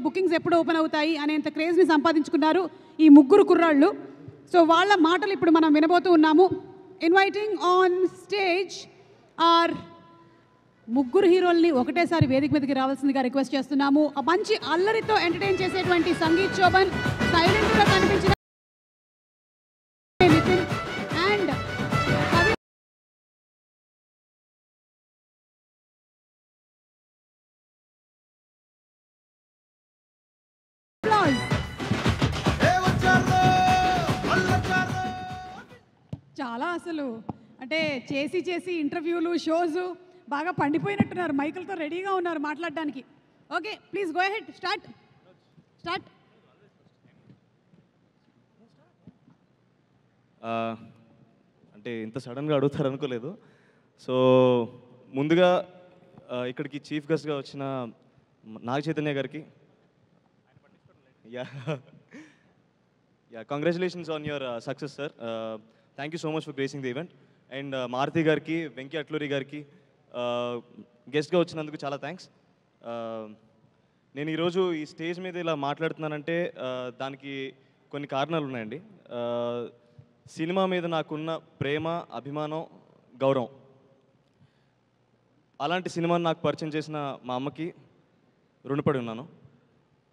Bookings ఎప్పుడు open అవుతాయి అనేంత క్రేజ్ని సంపాదించుకున్నారు ఈ ముగ్గురు కుర్రాళ్ళు. సో వాళ్ళ మాటలు ఇప్పుడు మనం వినబోతూ ఉన్నాము. ఇన్వైటింగ్ ఆన్ స్టేజ్ ఆర్ ముగ్గురు హీరోల్ని ఒకటేసారి వేదిక మీదకి రావాల్సిందిగా రిక్వెస్ట్ చేస్తున్నాము. ఆ మంచి అల్లరితో ఎంటర్టైన్ చేసేటువంటి సంగీత్ శోభన్, సైలెంట్గా కనిపించిన నితిన్ అండ్ చాలా అసలు అంటే చేసి ఇంటర్వ్యూలు షోస్ బాగా పండిపోయినట్టున్నారు, మైకులతో రెడీగా ఉన్నారు మాట్లాడడానికి. Okay, please go ahead, start. అంటే ఇంత సడన్గా అడుగుతారు అనుకోలేదు. సో ముందుగా ఇక్కడికి చీఫ్ గెస్ట్గా వచ్చిన నాగ చైతన్య గారికి congratulations on your success sir. Thank you so much for gracing the event. And Maruthi గారికి, వెంకీ అట్లూరి గారికి గెస్ట్గా వచ్చినందుకు చాలా థ్యాంక్స్. నేను ఈరోజు ఈ స్టేజ్ మీద ఇలా మాట్లాడుతున్నానంటే దానికి కొన్ని కారణాలు ఉన్నాయండి. సినిమా మీద నాకున్న ప్రేమ, అభిమానం, గౌరవం, అలాంటి సినిమాని నాకు పరిచయం చేసిన మా అమ్మకి రుణపడి ఉన్నాను.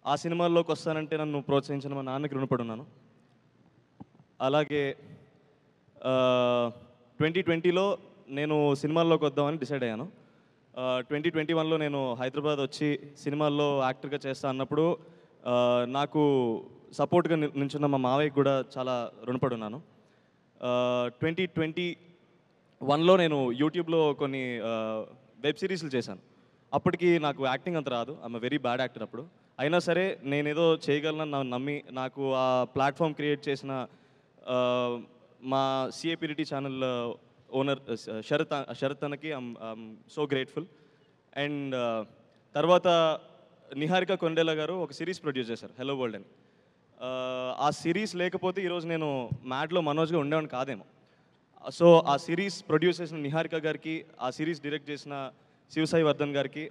ఆ సినిమాల్లోకి వస్తానంటే నన్ను ప్రోత్సహించిన మా నాన్నకి రుణపడి ఉన్నాను. అలాగే 2020లో నేను సినిమాల్లోకి వద్దామని డిసైడ్ అయ్యాను. 2021లో నేను హైదరాబాద్ వచ్చి సినిమాల్లో యాక్టర్గా చేస్తా అన్నప్పుడు నాకు సపోర్ట్గా నిల్చున్న మా మావయ్యకి కూడా చాలా రుణపడి ఉన్నాను. 2021లో నేను యూట్యూబ్లో కొన్ని వెబ్ సిరీస్లు చేశాను. అప్పటికి నాకు యాక్టింగ్ అంత రాదు, ఐఎమ్ వెరీ బ్యాడ్ యాక్టర్ అప్పుడు. అయినా సరే నేనేదో చేయగలను నమ్మి నాకు ఆ ప్లాట్ఫామ్ క్రియేట్ చేసిన మా సిఏపిడిటీ ఛానల్ ఓనర్ శరత్ అన్నకి ఐఎమ్ సో గ్రేట్ఫుల్. అండ్ తర్వాత నిహారిక కొండేలా గారు ఒక సిరీస్ ప్రొడ్యూస్ చేశారు, హలో వరల్డ్ అని. ఆ సిరీస్ లేకపోతే ఈరోజు నేను మ్యాడ్లో మనోజ్గా ఉండేవాడిని కాదేమో. సో ఆ సిరీస్ ప్రొడ్యూస్ చేసిన నిహారిక గారికి, ఆ సిరీస్ డైరెక్ట్ చేసిన శివసాయి వర్ధన్ గారికి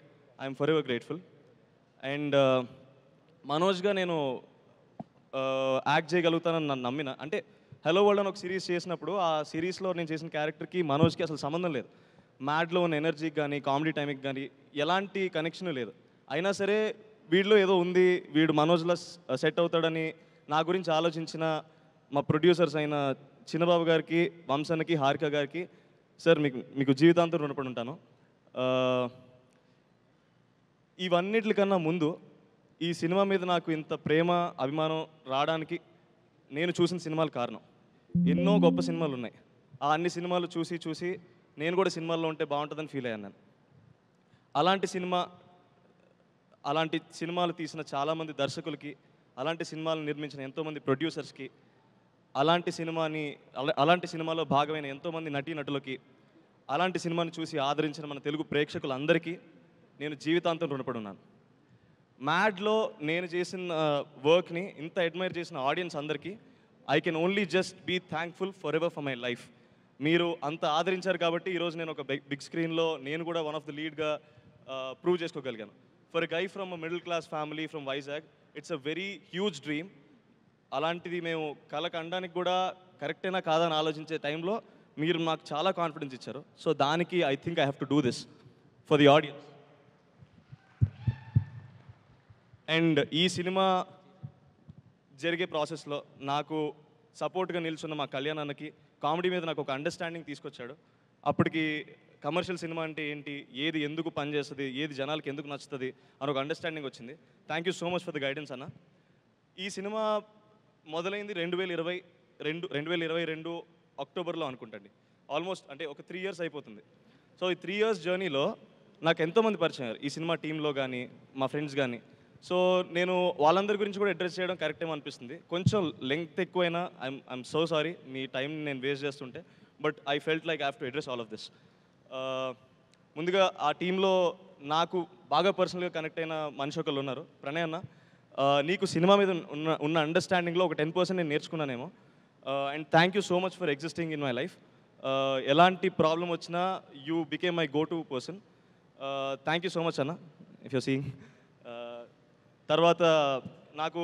ఐఎమ్ ఫర్ ఎవర్ గ్రేట్ఫుల్. అండ్ మనోజ్గా నేను యాక్ట్ చేయగలుగుతానని నన్ను నమ్మిన, అంటే హలో వరల్డ్ అని ఒక సిరీస్ చేసినప్పుడు ఆ సిరీస్లో నేను చేసిన క్యారెక్టర్కి మనోజ్కి అసలు సంబంధం లేదు. మ్యాడ్లో ఉన్న ఎనర్జీకి కానీ, కామెడీ టైంకి కానీ ఎలాంటి కనెక్షన్ లేదు. అయినా సరే వీడిలో ఏదో ఉంది, వీడు మనోజ్లో సెట్ అవుతాడని నా గురించి ఆలోచించిన మా ప్రొడ్యూసర్స్ అయిన చిన్నబాబు గారికి, వంశన్నకి, హారిక గారికి సార్ మీకు జీవితాంతం రుణపడి ఉంటాను. ఇవన్నిటికన్నా ముందు ఈ సినిమా మీద నాకు ఇంత ప్రేమ, అభిమానం రావడానికి నేను చూసిన సినిమాలు కారణం. ఎన్నో గొప్ప సినిమాలు ఉన్నాయి, ఆ అన్ని సినిమాలు చూసి నేను కూడా సినిమాల్లో ఉంటే బాగుంటుందని ఫీల్ అయ్యాను నేను. అలాంటి సినిమాలు తీసిన చాలామంది దర్శకులకి, అలాంటి సినిమాలు నిర్మించిన ఎంతోమంది ప్రొడ్యూసర్స్కి, అలాంటి సినిమాలో భాగమైన ఎంతోమంది నటీనటులకి, అలాంటి సినిమాని చూసి ఆదరించిన మన తెలుగు ప్రేక్షకులందరికీ నేను జీవితాంతం రుణపడి ఉన్నాను. మ్యాడ్లో నేను చేసిన వర్క్ని ఇంత అడ్మైర్ చేసిన ఆడియన్స్ అందరికీ I can only just be thankful for ever for my life. మీరు అంత ఆదరించారు కాబట్టి ఈరోజు నేను ఒక బిగ్ స్క్రీన్లో నేను కూడా వన్ ఆఫ్ ద లీడ్గా ప్రూవ్ చేసుకోగలిగాను. For a guy from a middle class family from Vizag, it's a very huge dream. అలాంటిది మేము కళకు అనడానికి కూడా కరెక్టేనా కాదని ఆలోచించే టైంలో మీరు నాకు చాలా కాన్ఫిడెన్స్ ఇచ్చారు. సో దానికి I think I have to do this for the audience. And ఈ సినిమా జరిగే ప్రాసెస్లో నాకు సపోర్ట్గా నిల్చున్న మా కళ్యాణ్ అన్నకి కామెడీ మీద నాకు ఒక అండర్స్టాండింగ్ తీసుకొచ్చాడు. అప్పటికి కమర్షియల్ సినిమా అంటే ఏంటి, ఏది ఎందుకు పనిచేస్తుంది, ఏది జనాలకి ఎందుకు నచ్చుతుంది అని ఒక అండర్స్టాండింగ్ వచ్చింది. Thank you so much for the guidance అన్న. ఈ సినిమా మొదలైంది 2022 అక్టోబర్లో అనుకుంటండి. ఆల్మోస్ట్ అంటే ఒక 3 years అయిపోతుంది. సో ఈ 3 years జర్నీలో నాకు ఎంతోమంది పరిచయం అయ్యారు ఈ సినిమా టీంలో కానీ, మా ఫ్రెండ్స్ కానీ. సో నేను వాళ్ళందరి గురించి కూడా అడ్రస్ చేయడం కరెక్ట్ ఏమో అనిపిస్తుంది. కొంచెం లెంగ్త్ ఎక్కువైనా I'm so sorry, me time నేను వేస్ట్ చేస్తుంటే. But I felt like I have to address all of this. ముందుగా ఆ టీంలో నాకు బాగా పర్సనల్గా కనెక్ట్ అయిన మనిషి ఒకళ్ళు ఉన్నారు, ప్రణయ్ అన్న. నీకు సినిమా మీద ఉన్న అండర్స్టాండింగ్లో ఒక 10% నేను నేర్చుకున్నానేమో. And thank you so much for existing in my life. ఎలాంటి ప్రాబ్లం వచ్చినా you became my go to person. Thank you so much అన్న, ఇఫ్ యూ సీయింగ్. తర్వాత నాకు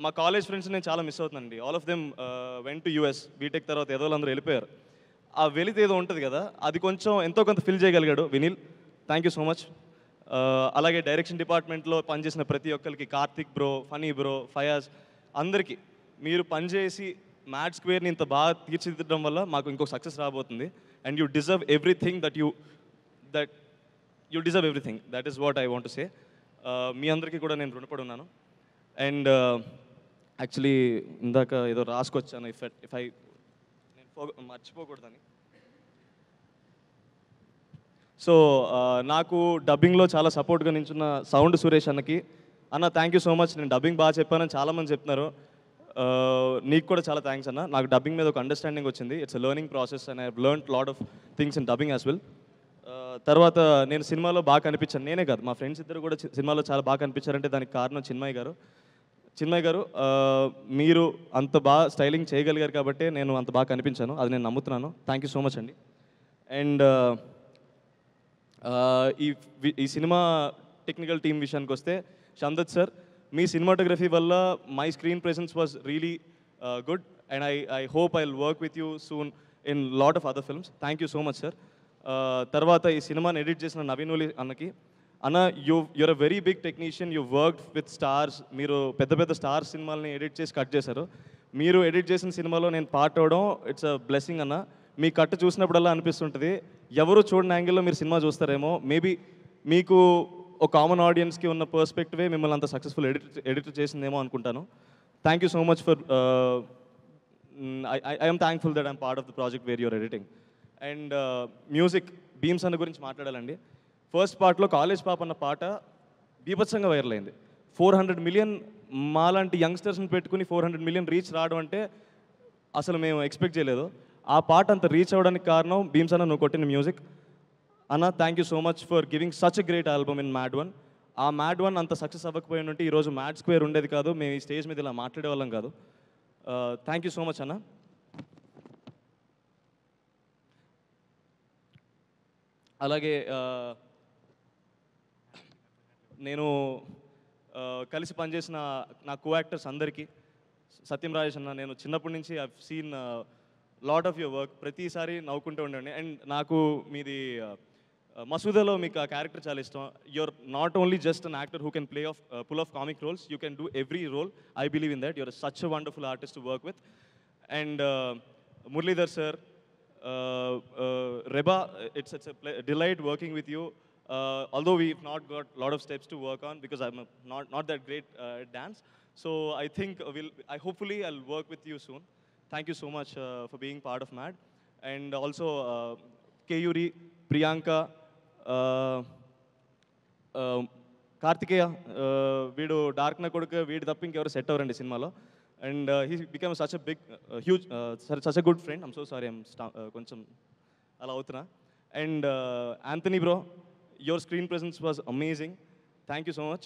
మా కాలేజ్ ఫ్రెండ్స్ నేను చాలా మిస్ అవుతున్నానండి. All of them went to US. B Tech తర్వాత ఏదో అందరూ వెళ్ళిపోయారు. ఆ వెలితి ఏదో ఉంటుంది కదా, అది కొంచెం ఎంతో కొంత ఫిల్ చేయగలిగాడు Vineel. Thank you so much. అలాగే డైరెక్షన్ డిపార్ట్మెంట్లో పనిచేసిన ప్రతి ఒక్కరికి, కార్తిక్ బ్రో, ఫనీ బ్రో, ఫయాజ్, అందరికీ మీరు పనిచేసి మ్యాడ్ స్క్వేర్ని ఇంత బాగా తీర్చిదిద్దడం వల్ల మాకు ఇంకో సక్సెస్ రాబోతుంది. And you deserve everything that you deserve everything. That is what I want to say. మీ అందరికీ కూడా నేను రుణపడి ఉన్నాను. అండ్ యాక్చువల్లీ ఇందాక ఏదో రాసుకొచ్చాను, ఇఫ్ ఐ నేను మర్చిపోకూడదని. సో నాకు డబ్బింగ్లో చాలా సపోర్ట్గా నించున్న సౌండ్ సురేష్ అన్నకి, అన్న థ్యాంక్ యూ సో మచ్, నేను డబ్బింగ్ బాగా చెప్పానని చాలామంది చెప్తున్నారు. నీకు కూడా చాలా థ్యాంక్స్ అన్న. నాకు డబ్బింగ్ మీద ఒక అండర్స్టాండింగ్ వచ్చింది. It's a learning process and I have learned lot of things in dubbing as well. తర్వాత నేను సినిమాలో బాగా కనిపించాను. నేనే కాదు, మా ఫ్రెండ్స్ ఇద్దరు కూడా సినిమాలో చాలా బాగా కనిపించారంటే దానికి కారణం చిన్మయ్ గారు. మీరు అంత బాగా స్టైలింగ్ చేయగలిగారు కాబట్టి నేను అంత బాగా కనిపించాను. అది నేను నమ్ముతున్నాను. థ్యాంక్ యూ సో మచ్ అండి. అండ్ ఈ సినిమా టెక్నికల్ టీమ్ విషయానికి వస్తే, షందత్ సార్, మీ సినిమాటోగ్రఫీ వల్ల my screen presence was really good and I hope I will work with you soon in lot of other films. Thank you so much sir. తర్వాత ఈ సినిమాని edit చేసిన నవీన్ ఓలి అన్నకి, అన్న you're a very big technician, you worked with stars. మీరు పెద్ద పెద్ద stars సినిమాలని ఎడిట్ చేసి కట్ చేశారు. మీరు ఎడిట్ చేసిన సినిమాలో నేను పార్ట్ అవడం ఇట్స్ అ బ్లెస్సింగ్ అన్న. మీ కట్ చూసినప్పుడల్లా అనిపిస్తుంటుంది ఎవరు చూడని యాంగిల్లో మీరు సినిమా చూస్తారేమో. మేబీ మీకు ఒక కామన్ ఆడియన్స్కి ఉన్న పర్స్పెక్టివే మిమ్మల్ని అంత సక్సెస్ఫుల్ ఎడిట్ చేసిందేమో అనుకుంటాను. Thank you so much for I'm thankful that I'm part of the project where you're editing. And music, Bheems అన్న గురించి మాట్లాడాలండి. ఫస్ట్ పార్ట్లో కాలేజ్ పాప అన్న పాట బీభత్సంగా వైరల్ అయింది. 400 మిలియన్ మాలాంటి యంగ్స్టర్స్ని పెట్టుకుని 400 మిలియన్ రీచ్ రావడం అంటే అసలు మేము ఎక్స్పెక్ట్ చేయలేదు. ఆ పాట అంత రీచ్ అవ్వడానికి కారణం భీమ్స్ అన్న, నువ్వు కొట్టిన మ్యూజిక్ అన్న. Thank you so much for giving such a great album in mad one. ఆ మ్యాడ్ వన్ అంత సక్సెస్ అవ్వకపోయి ఉంటే ఈరోజు మ్యాడ్ స్క్వేర్ ఉండేది కాదు, మేము ఈ స్టేజ్ మీద ఇలా మాట్లాడే వాళ్ళం కాదు. థ్యాంక్ యూ సో మచ్ అన్న. అలాగే నేను కలిసి పనిచేసిన నా కో యాక్టర్స్ అందరికీ, సత్యం రాజేష్ అన్న, నేను చిన్నప్పటి నుంచి I've seen lot of your work. ప్రతిసారి నవ్వుకుంటూ ఉండండి. అండ్ నాకు మీది మసూదాలో మీకు ఆ క్యారెక్టర్ చాలా ఇష్టం. You're not only just an actor who can play off pull off comic roles, you can do every role. I believe in that. You're such a wonderful artist to work with. And Muralidhar sir, Reba, it's a delight working with you. Although we've not got a lot of steps to work on because I'm not that great at dance. So I think hopefully I'll work with you soon. Thank you so much for being part of MAD. And also Keyuri, Priyanka, Kartikeya, వీడు dark నా కొడుకు, వీడు తప్ప ఇంకెవరు set అవ్వరండి సినిమాలో. And he became such a big, huge, such a good friend. I'm so sorry, I'm కొంచెం అలా అవుతున్నా. And Anthony bro, your screen presence was amazing. Thank you so much.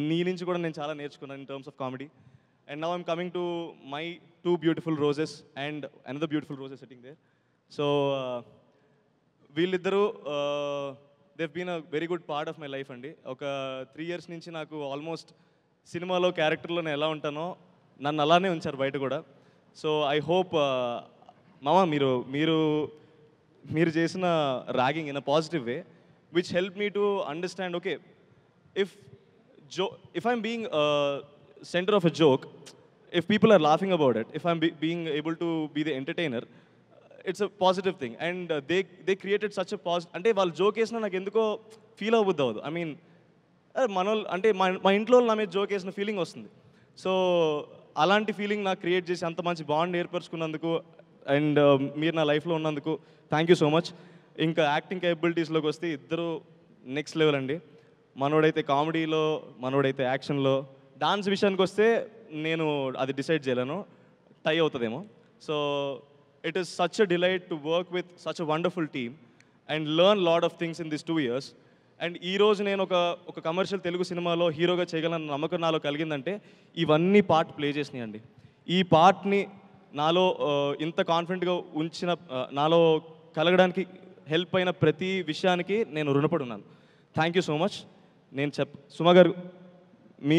నీ నుంచి కూడా నేను చాలా నేర్చుకున్నాను in terms of comedy. And now I'm coming to my two beautiful roses and another beautiful rose is sitting there. So వీళ్ళిద్దరూ they've been a very good part of my life అండి. ఒక 3 years నుంచి నాకు almost సినిమాలో క్యారెక్టర్లో నేను ఎలా ఉంటానో నన్ను అలానే ఉంచారు బయట కూడా. సో ఐ హోప్ మామ మీరు చేసిన ragging in a positive way which help me to understand, okay, if I'm being center of a joke, if people are laughing about it, if I'm being able to be the entertainer, it's a positive thing. And they created such a positive, అంటే వాళ్ళు joke వేసినా నాకు ఎందుకో feel అవ్వద్దు అవ్వదు. I mean అంటే మా ఇంట్లో నా మీద జోక్ వేసిన ఫీలింగ్ వస్తుంది. సో అలాంటి ఫీలింగ్ నాకు క్రియేట్ చేసి అంత మంచి బాండ్ ఏర్పరచుకున్నందుకు అండ్ మీరు నా లైఫ్లో ఉన్నందుకు థ్యాంక్ యూ సో మచ్. ఇంకా యాక్టింగ్ కేపబిలిటీస్లోకి వస్తే ఇద్దరు నెక్స్ట్ లెవెల్ అండి. మనోడైతే కామెడీలో, మనోడైతే యాక్షన్లో. డాన్స్ విషయానికి వస్తే నేను అది డిసైడ్ చేయలేను, టై అవుతుందేమో. So it is such a delight to work with such a wonderful team and learn lot of things in this 2 years. And ఈరోజు నేను ఒక కమర్షియల్ తెలుగు సినిమాలో హీరోగా చేయగలన్న నమ్మకం నాలో కలిగిందంటే ఇవన్నీ పార్ట్ ప్లే చేసినాయండి. ఈ పార్ట్ని నాలో ఇంత కాన్ఫిడెంట్గా ఉంచిన, నాలో కలగడానికి హెల్ప్ అయిన ప్రతి విషయానికి నేను రుణపడి ఉన్నాను. Thank you so much. Suma గారు